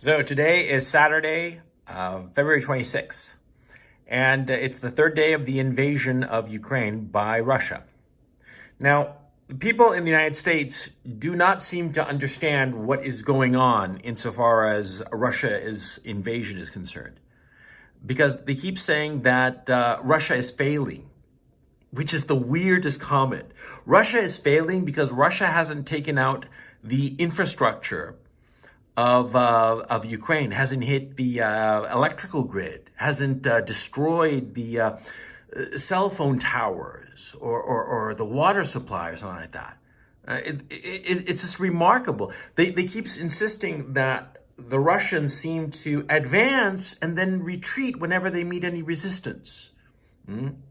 So today is Saturday, February 26th, and it's the third day of the invasion of Ukraine by Russia. Now, the people in the United States do not seem to understand what is going on insofar as Russia's invasion is concerned, because they keep saying that Russia is failing, which is the weirdest comment. Russia is failing because Russia hasn't taken out the infrastructure of Ukraine, hasn't hit the electrical grid, hasn't destroyed the cell phone towers or the water supply or something like that. It's just remarkable. They keep insisting that the Russians seem to advance and then retreat whenever they meet any resistance. And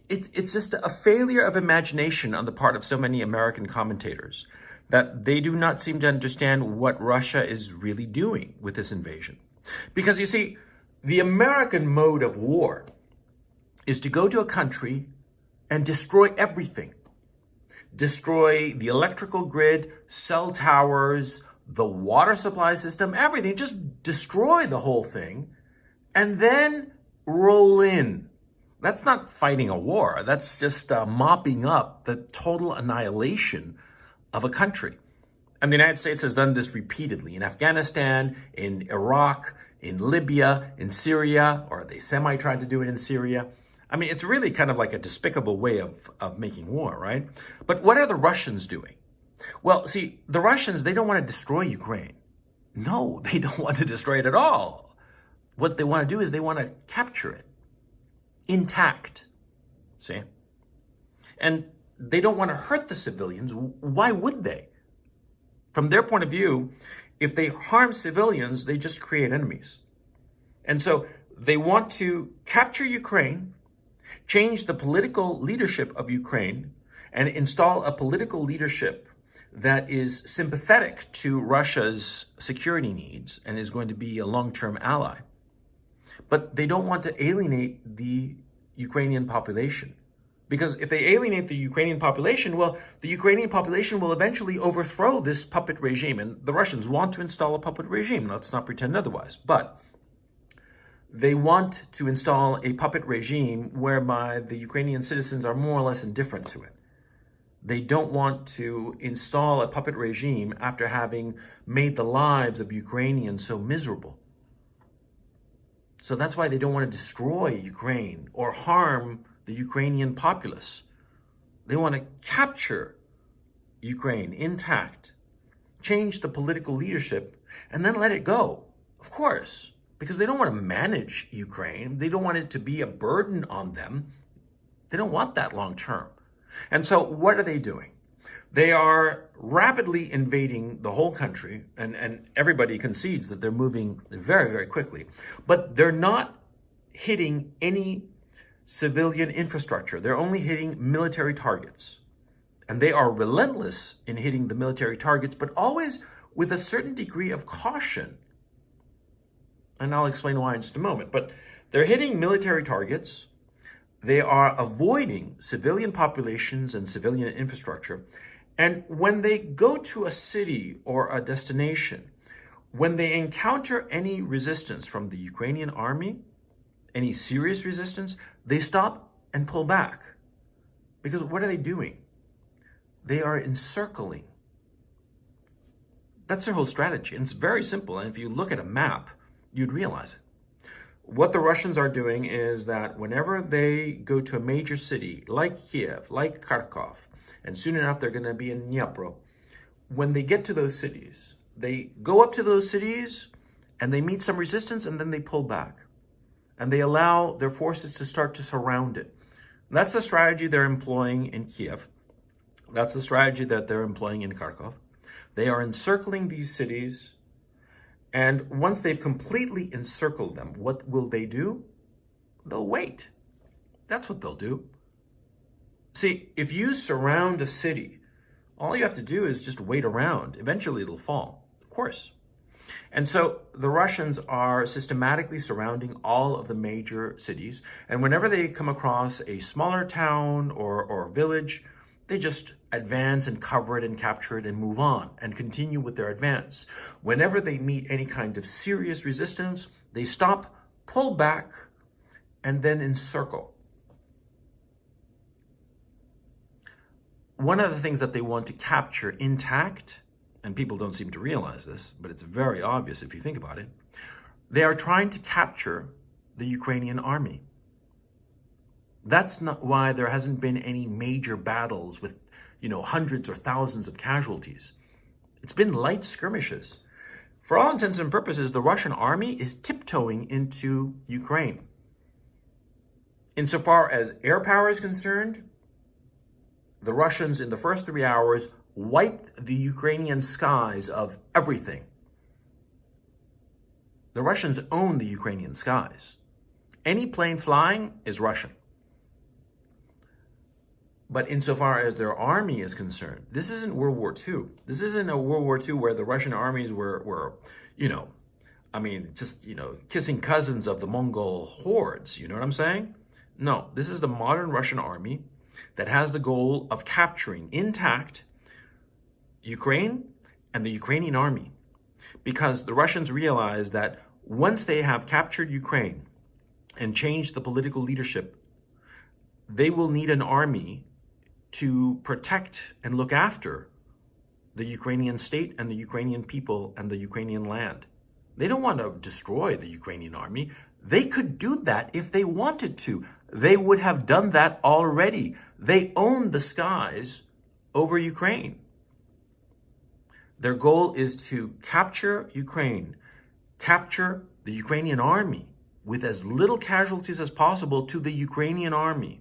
it's just a failure of imagination on the part of so many American commentators that they do not seem to understand what Russia is really doing with this invasion. Because you see, the American mode of war is to go to a country and destroy everything. Destroy the electrical grid, cell towers, the water supply system, everything. Just destroy the whole thing and then roll in. That's not fighting a war. That's just mopping up the total annihilation of a country. And the United States has done this repeatedly in Afghanistan, in Iraq, in Libya, in Syria, or they semi-tried to do it in Syria. I mean, it's really kind of like a despicable way of making war, right? But what are the Russians doing? Well, see, the Russians, they don't want to destroy Ukraine. No, they don't want to destroy it at all. What they want to do is they want to capture it intact, see? And they don't want to hurt the civilians. Why would they? From their point of view, if they harm civilians, they just create enemies. And so they want to capture Ukraine, change the political leadership of Ukraine, and install a political leadership that is sympathetic to Russia's security needs and is going to be a long-term ally. But they don't want to alienate the Ukrainian population. Because if they alienate the Ukrainian population, well, the Ukrainian population will eventually overthrow this puppet regime. And the Russians want to install a puppet regime. Let's not pretend otherwise. But they want to install a puppet regime whereby the Ukrainian citizens are more or less indifferent to it. They don't want to install a puppet regime after having made the lives of Ukrainians so miserable. So that's why they don't want to destroy Ukraine or harm the Ukrainian populace. They want to capture Ukraine intact, change the political leadership, and then let it go. Of course, because they don't want to manage Ukraine. They don't want it to be a burden on them. They don't want that long term. And so what are they doing? They are rapidly invading the whole country, and everybody concedes that they're moving very, very quickly. But they're not hitting any civilian infrastructure. They're only hitting military targets. And they are relentless in hitting the military targets, but always with a certain degree of caution. And I'll explain why in just a moment. But they're hitting military targets. They are avoiding civilian populations and civilian infrastructure. And when they go to a city or a destination, when they encounter any resistance from the Ukrainian army, any serious resistance, they stop and pull back. Because what are they doing? They are encircling. That's their whole strategy. And it's very simple. And if you look at a map, you'd realize it. What the Russians are doing is that whenever they go to a major city, like Kiev, like Kharkov, and soon enough they're going to be in Dnipro, when they get to those cities, they go up to those cities and they meet some resistance and then they pull back. And they allow their forces to start to surround it. And that's the strategy they're employing in Kiev. That's the strategy that they're employing in Kharkov. They are encircling these cities. And once they've completely encircled them, what will they do? They'll wait. That's what they'll do. See, if you surround a city, all you have to do is just wait around. Eventually it'll fall, of course. And so the Russians are systematically surrounding all of the major cities. And whenever they come across a smaller town or village, They just advance and cover it and capture it and move on and continue with their advance. Whenever they meet any kind of serious resistance, they stop, pull back, and then encircle. One of the things that they want to capture intact, and people don't seem to realize this, but it's very obvious if you think about it, they are trying to capture the Ukrainian army. That's not why there hasn't been any major battles with, hundreds or thousands of casualties. It's been light skirmishes. For all intents and purposes, the Russian army is tiptoeing into Ukraine. Insofar as air power is concerned, the Russians in the first 3 hours wiped the Ukrainian skies of everything. The Russians own the Ukrainian skies. Any plane flying is Russian. But insofar as their army is concerned, this isn't World War II. This isn't a World War II where the Russian armies were kissing cousins of the Mongol hordes. You know what I'm saying? No, this is the modern Russian army that has the goal of capturing intact Ukraine and the Ukrainian army. Because the Russians realize that once they have captured Ukraine and changed the political leadership, they will need an army to protect and look after the Ukrainian state and the Ukrainian people and the Ukrainian land. They don't want to destroy the Ukrainian army. They could do that if they wanted to. They would have done that already. They own the skies over Ukraine. Their goal is to capture Ukraine, capture the Ukrainian army with as little casualties as possible to the Ukrainian army.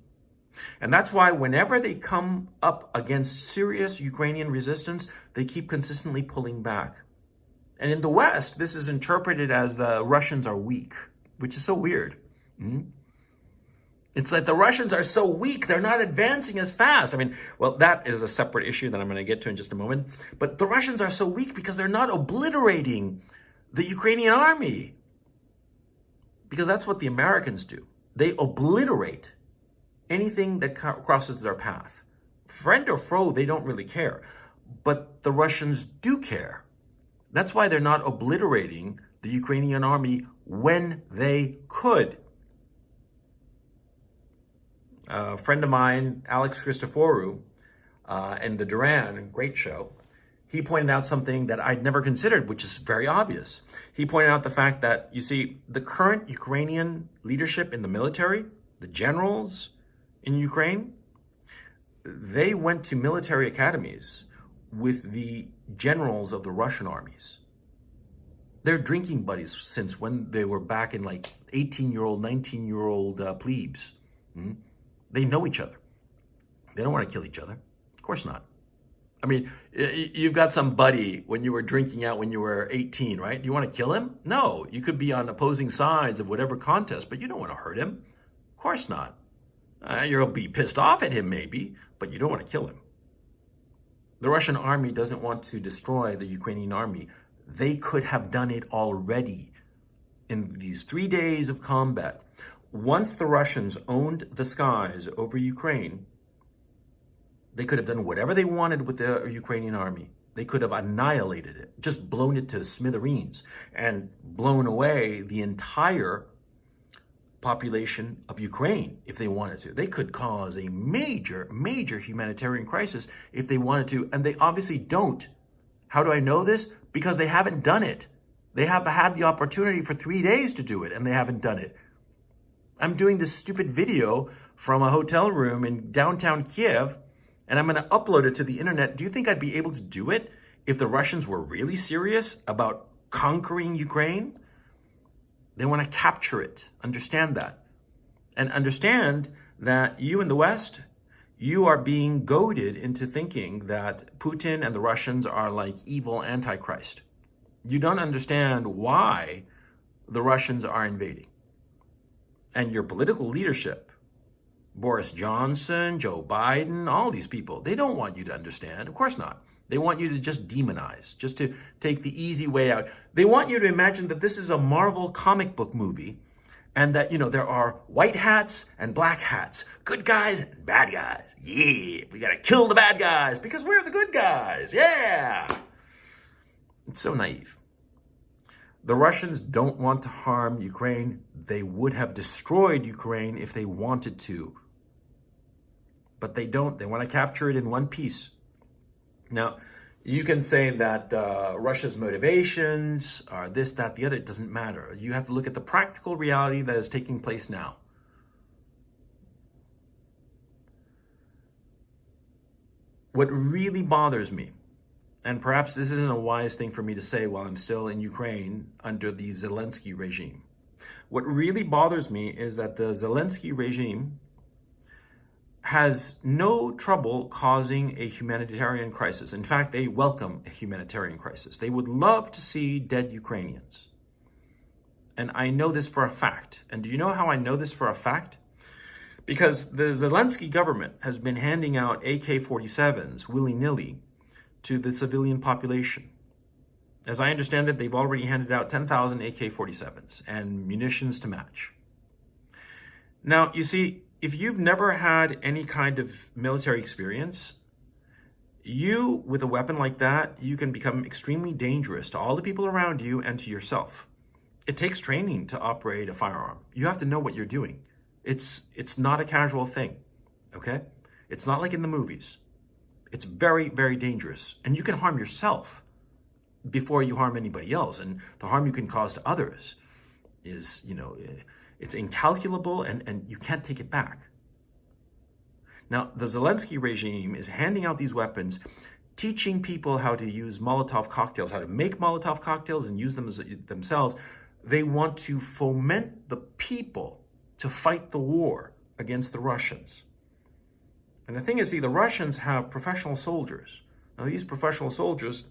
And that's why whenever they come up against serious Ukrainian resistance, they keep consistently pulling back. And in the West, this is interpreted as the Russians are weak, which is so weird. It's like the Russians are so weak, they're not advancing as fast. That is a separate issue that I'm going to get to in just a moment. But the Russians are so weak because they're not obliterating the Ukrainian army. Because that's what the Americans do. They obliterate anything that crosses their path. Friend or foe, they don't really care. But the Russians do care. That's why they're not obliterating the Ukrainian army when they could. A friend of mine, Alex Christoforou, and the Duran, great show, he pointed out something that I'd never considered, which is very obvious. He pointed out the fact that, you see, the current Ukrainian leadership in the military, the generals in Ukraine, they went to military academies with the generals of the Russian armies. They're drinking buddies since when they were back in 18-year-old, 19-year-old plebes. They know each other. They don't want to kill each other. Of course not. You've got some buddy when you were drinking out when you were 18, right? Do you want to kill him? No, you could be on opposing sides of whatever contest, but you don't want to hurt him. Of course not. You'll be pissed off at him maybe, but you don't want to kill him. The Russian army doesn't want to destroy the Ukrainian army. They could have done it already in these 3 days of combat. Once the Russians owned the skies over Ukraine, they could have done whatever they wanted with the Ukrainian army. They could have annihilated it, just blown it to smithereens and blown away the entire population of Ukraine if they wanted to. They could cause a major, major humanitarian crisis if they wanted to, and they obviously don't. How do I know this? Because they haven't done it. They have had the opportunity for 3 days to do it, and they haven't done it. I'm doing this stupid video from a hotel room in downtown Kiev, and I'm going to upload it to the internet. Do you think I'd be able to do it if the Russians were really serious about conquering Ukraine? They want to capture it. Understand that. And understand that you in the West, you are being goaded into thinking that Putin and the Russians are like evil Antichrist. You don't understand why the Russians are invading. And your political leadership, Boris Johnson, Joe Biden, all these people, they don't want you to understand. Of course not. They want you to just demonize, just to take the easy way out. They want you to imagine that this is a Marvel comic book movie And that, there are white hats and black hats, good guys and bad guys. Yeah, we gotta kill the bad guys because we're the good guys. Yeah. It's so naive. The Russians don't want to harm Ukraine. They would have destroyed Ukraine if they wanted to. But they don't. They want to capture it in one piece. Now, you can say that Russia's motivations are this, that, the other. It doesn't matter. You have to look at the practical reality that is taking place now. What really bothers me, and perhaps this isn't a wise thing for me to say while I'm still in Ukraine under the Zelensky regime. What really bothers me is that the Zelensky regime has no trouble causing a humanitarian crisis. In fact, they welcome a humanitarian crisis. They would love to see dead Ukrainians. And I know this for a fact. And do you know how I know this for a fact? Because the Zelensky government has been handing out AK-47s willy-nilly to the civilian population. As I understand it, they've already handed out 10,000 AK-47s and munitions to match. Now, you see, if you've never had any kind of military experience, you, with a weapon like that, you can become extremely dangerous to all the people around you and to yourself. It takes training to operate a firearm. You have to know what you're doing. It's not a casual thing, okay? It's not like in the movies. It's very, very dangerous. And you can harm yourself before you harm anybody else. And the harm you can cause to others is, it's incalculable and you can't take it back. Now, the Zelensky regime is handing out these weapons, teaching people how to use Molotov cocktails, how to make Molotov cocktails and use them themselves. They want to foment the people to fight the war against the Russians. And the thing is, see, the Russians have professional soldiers. Now, these professional soldiers,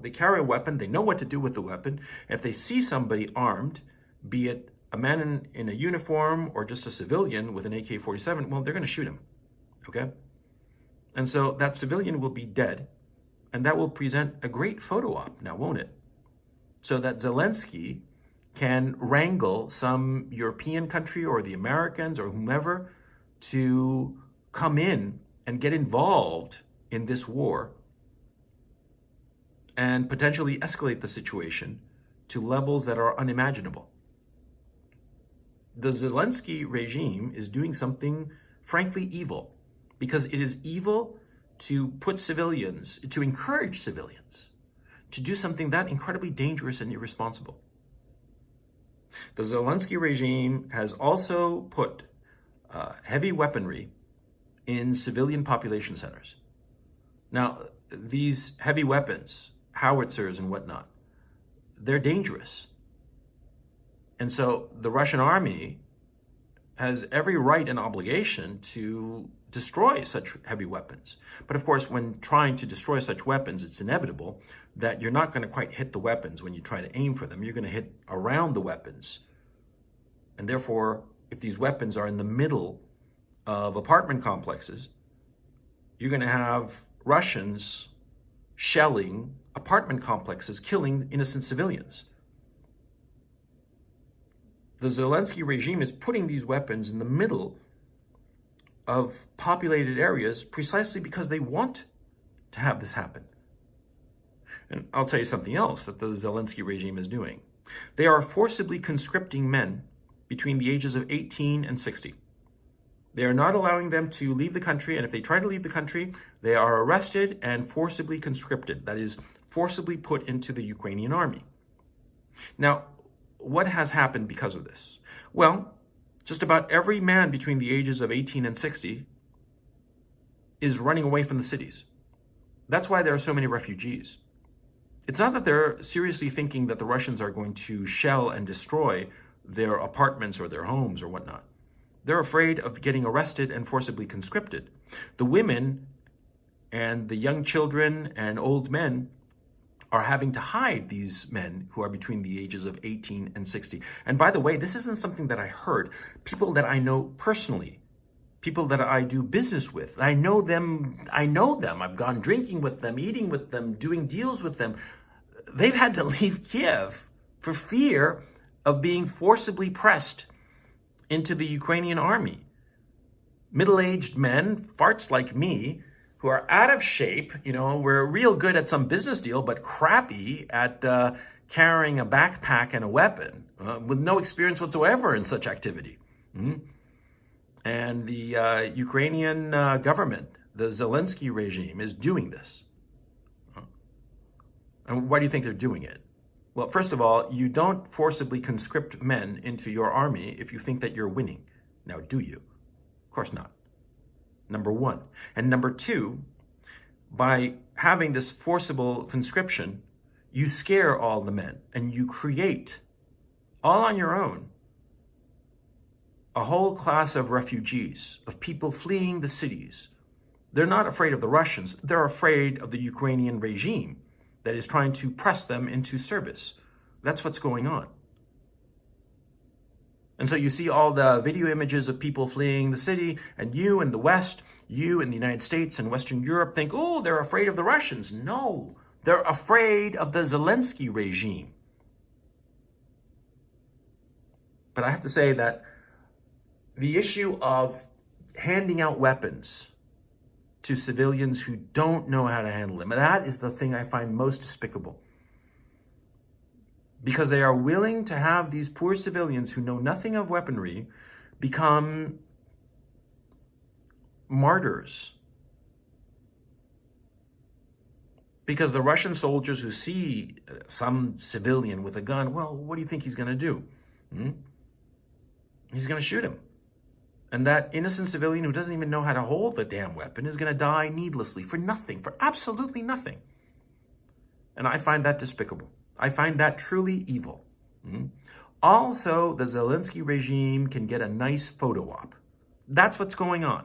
they carry a weapon. They know what to do with the weapon. If they see somebody armed, be it a man in a uniform or just a civilian with an AK-47, well, they're going to shoot him, okay? And so that civilian will be dead, and that will present a great photo op now, won't it? So that Zelensky can wrangle some European country or the Americans or whomever to come in and get involved in this war and potentially escalate the situation to levels that are unimaginable. The Zelensky regime is doing something frankly evil, because it is evil to put civilians, to encourage civilians to do something that incredibly dangerous and irresponsible. The Zelensky regime has also put heavy weaponry in civilian population centers. Now, these heavy weapons, howitzers and whatnot, they're dangerous. And so the Russian army has every right and obligation to destroy such heavy weapons. But of course, when trying to destroy such weapons, it's inevitable that you're not going to quite hit the weapons when you try to aim for them. You're going to hit around the weapons. And therefore, if these weapons are in the middle of apartment complexes, you're going to have Russians shelling apartment complexes, killing innocent civilians. The Zelensky regime is putting these weapons in the middle of populated areas precisely because they want to have this happen. And I'll tell you something else that the Zelensky regime is doing. They are forcibly conscripting men between the ages of 18 and 60. They are not allowing them to leave the country, and if they try to leave the country, they are arrested and forcibly conscripted. That is, forcibly put into the Ukrainian army. Now, what has happened because of this? Well, just about every man between the ages of 18 and 60 is running away from the cities. That's why there are so many refugees. It's not that they're seriously thinking that the Russians are going to shell and destroy their apartments or their homes or whatnot. They're afraid of getting arrested and forcibly conscripted. The women and the young children and old men are having to hide these men who are between the ages of 18 and 60. And by the way, this isn't something that I heard. People that I know personally, people that I do business with, I know them. I've gone drinking with them, eating with them, doing deals with them. They've had to leave Kiev for fear of being forcibly pressed into the Ukrainian army. Middle-aged men, farts like me, who are out of shape, we're real good at some business deal, but crappy at carrying a backpack and a weapon, with no experience whatsoever in such activity. And the Ukrainian government, the Zelensky regime, is doing this. And why do you think they're doing it? Well, first of all, you don't forcibly conscript men into your army if you think that you're winning. Now, do you? Of course not. Number one. And number two, by having this forcible conscription, you scare all the men and you create, all on your own, a whole class of refugees, of people fleeing the cities. They're not afraid of the Russians. They're afraid of the Ukrainian regime that is trying to press them into service. That's what's going on. And so you see all the video images of people fleeing the city, and you in the West, you in the United States and Western Europe think, oh, they're afraid of the Russians. No, they're afraid of the Zelensky regime. But I have to say that the issue of handing out weapons to civilians who don't know how to handle them, that is the thing I find most despicable. Because they are willing to have these poor civilians who know nothing of weaponry become martyrs. Because the Russian soldiers who see some civilian with a gun, well, what do you think he's going to do? He's going to shoot him. And that innocent civilian who doesn't even know how to hold the damn weapon is going to die needlessly for nothing, for absolutely nothing. And I find that despicable. I find that truly evil. Also, the Zelensky regime can get a nice photo op. That's what's going on.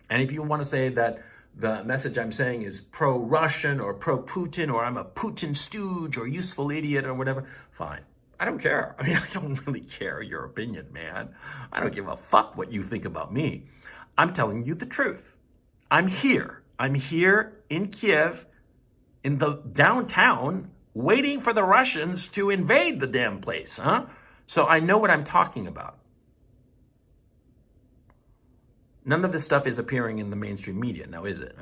And if you want to say that the message I'm saying is pro-Russian or pro-Putin, or I'm a Putin stooge or useful idiot or whatever, fine. I don't care. I mean, I don't really care your opinion, man. I don't give a fuck what you think about me. I'm telling you the truth. I'm here. I'm here in Kiev, in the downtown, waiting for the Russians to invade the damn place, So I know what I'm talking about. None of this stuff is appearing in the mainstream media, now is it?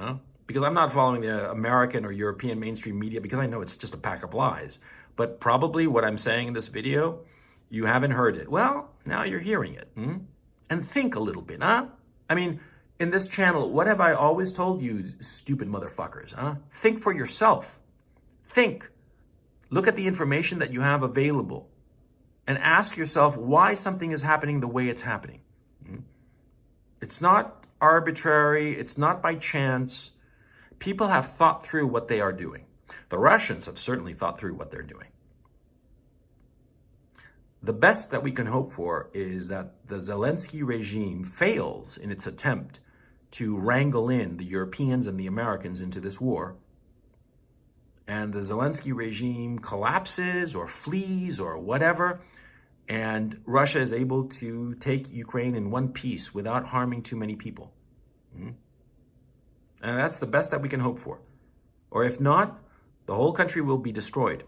Because I'm not following the American or European mainstream media because I know it's just a pack of lies. But probably what I'm saying in this video, you haven't heard it. Well, now you're hearing it. And think a little bit, I mean, in this channel, what have I always told you, stupid motherfuckers, Think for yourself. Think. Look at the information that you have available and ask yourself why something is happening the way it's happening. It's not arbitrary. It's not by chance. People have thought through what they are doing. The Russians have certainly thought through what they're doing. The best that we can hope for is that the Zelensky regime fails in its attempt to wrangle in the Europeans and the Americans into this war, and the Zelensky regime collapses or flees or whatever, and Russia is able to take Ukraine in one piece without harming too many people. And that's the best that we can hope for. Or if not, the whole country will be destroyed.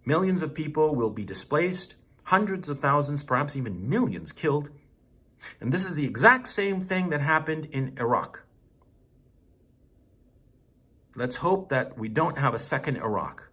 Millions of people will be displaced, hundreds of thousands, perhaps even millions killed. And this is the exact same thing that happened in Iraq. Let's hope that we don't have a second Iraq.